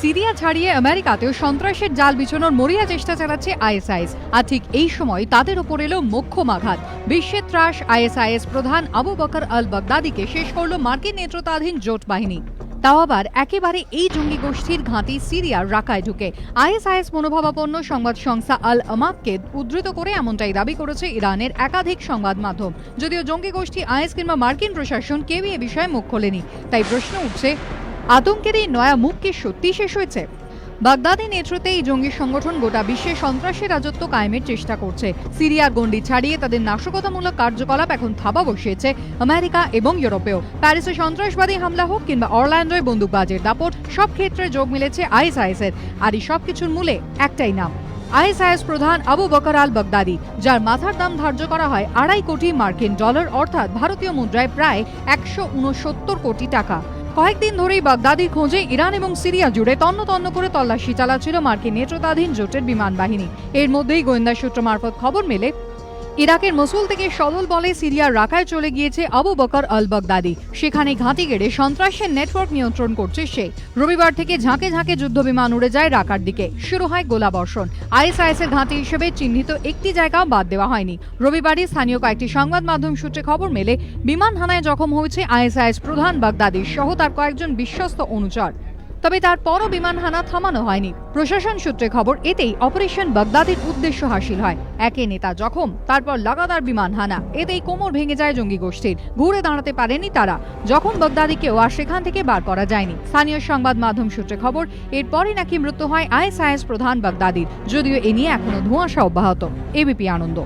Syria ছাড়িয়ে আমেরিকাতেও সন্ত্রাসের জাল বিছানোর মরিয়া চেষ্টা চালাচ্ছে আইএসআইএস। আর ঠিক এই সময় তাদের ওপর এলো মোক্ষম আঘাত। বিশ্বের ত্রাস আইএসআইএস প্রধান আবু বকর আল বাগদাদিকে শেষ করল মার্কিন নেতৃত্বাধীন জোট বাহিনী। তাও আবার একেবারে এই জঙ্গি গোষ্ঠীর ঘাঁটি সিরিয়ার রাকায় ঢুকে। আইএসআইএস মনোভাবাপন্ন সংবাদ সংস্থা আল আমাককে উদ্ধৃত করে এমনটাই দাবি করেছে ইরানের একাধিক সংবাদ মাধ্যম। যদিও জঙ্গি গোষ্ঠী আইএস কিংবা মার্কিন প্রশাসন কেউই এ বিষয়ে মুখ খোলেনি। তাই প্রশ্ন উঠছে, আতঙ্কের এই নয়া মুখ কি সত্যি শেষ হয়েছে? বাগদাদি নেতৃত্বে এই জঙ্গি সংগঠন গোটা বিশ্বে সন্ত্রাসের রাজত্ব কায়েমের চেষ্টা করছে। সিরিয়ার গণ্ডি ছাড়িয়ে তাদের নাশকতামূলক কার্যকলাপ এখন থাবা বসিয়েছে আমেরিকা এবং ইউরোপেও। প্যারিসে সন্ত্রাসবাদী হামলা হোক কিংবা অরল্যান্ডোয় বন্দুকবাজের দাপট, সব ক্ষেত্রে যোগ মিলেছে আইএসআইএস এর। আর এই সবকিছুর মূলে একটাই নাম, আইএসআইএস প্রধান আবু বকর আল বাগদাদি, যার মাথার দাম ধার্য করা হয় $2.5 কোটি মার্কিন ডলার, অর্থাৎ ভারতীয় মুদ্রায় প্রায় 169 কোটি টাকা। কয়েকদিন ধরেই বাগদাদির খোঁজে ইরান এবং সিরিয়া জুড়ে তন্ন তন্ন করে তল্লাশি চালাচ্ছিল মার্কিন নেতৃত্বাধীন জোটের বিমান বাহিনী। এর মধ্যেই গোয়েন্দা সূত্র মারফত খবর মেলে, ইরাকের মসুল থেকে সদল বলে সিরিয়ার রাকায় চলে গিয়েছে আবু বকর আল বাগদাদি। সেখানে ঘাঁটি গেড়ে সন্ত্রাসের নেটওয়ার্ক নিয়ন্ত্রণ করছে সে। রবিবার থেকে ঝাঁকে ঝাঁকে যুদ্ধ বিমান উড়ে যায় রাকার দিকে। শুরু হয় গোলাবর্ষণ। আইএসআইএস এর ঘাঁটি হিসেবে চিহ্নিত একটি জায়গাও বাদ দেওয়া হয়নি। রবিবারই স্থানীয় কয়েকটি সংবাদ মাধ্যম সূত্রে খবর মেলে, বিমান হানায় জখম হয়েছে আইএসআইএস প্রধান বাগদাদি সহ তার কয়েকজন বিশ্বস্ত অনুচর। তবে তারপরও বিমান হানা থামানো হয়নি। প্রশাসন সূত্রে খবর, এতেই অপারেশন বাগদাদির উদ্দেশ্য হাসিল হয়। একে নেতা জখম, তারপর লাগাতার বিমান হানা, এতেই কোমর ভেঙে যায় জঙ্গি গোষ্ঠীর। ঘুরে দাঁড়াতে পারেনি তারা। যখন বাগদাদিকেও আর সেখান থেকে বার করা যায়নি। স্থানীয় সংবাদ মাধ্যম সূত্রে খবর, এরপরই নাকি মৃত্যু হয় আইএসআইএস প্রধান বাগদাদির। যদিও এ নিয়ে এখনো ধোঁয়াশা অব্যাহত। এবিপি আনন্দ।